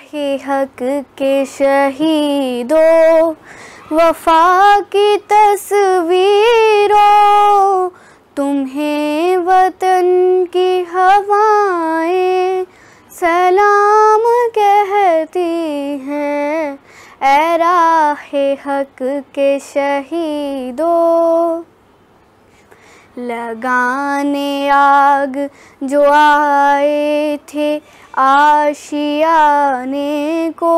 राहे हक के शहीदों, वफा की तस्वीरों, तुम्हें वतन की हवाएं सलाम कहती हैं। ऐ राहे हक के शहीदों, लगाने आग जो आए थे आशियाने को,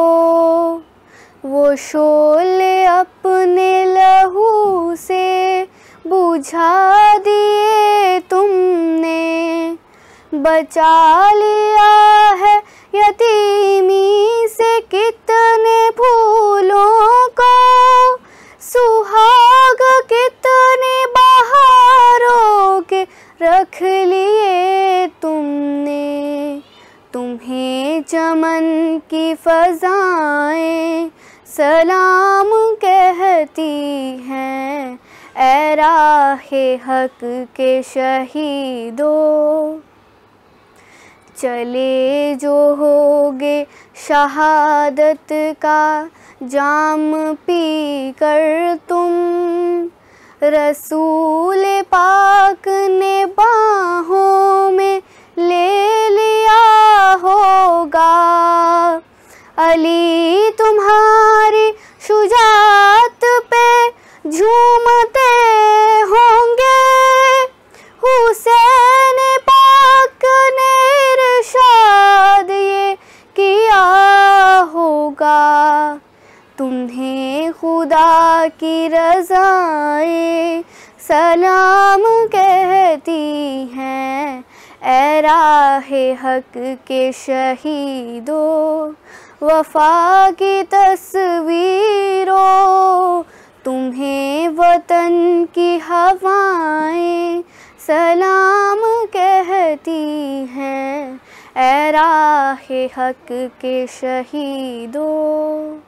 वो शोले अपने लहू से बुझा दिए तुमने। बचा लिया है यतीमी से कितने फूलों को, सुहाग कितने बहारों के रख लिए तुमने। तुम्हें चमन की फ़ज़ाएं सलाम कहती हैं। ऐ राहे हक के शहीदों, चले जो होगे शहादत का जाम पी कर तुम, रसूल पाक ने बाहों में ले लिया होगा। अली तुम्हारी शुजाअत पे झूमते होंगे, हुसैन पाक ने इरशाद ये किया होगा। तुम्हें खुदा की रज़ाएं सलाम कहती हैं। ऐ राहे हक के शहीदों, वफा की तस्वीरों, तुम्हें वतन की हवाएं सलाम कहती हैं। ऐ राहे हक के शहीदों।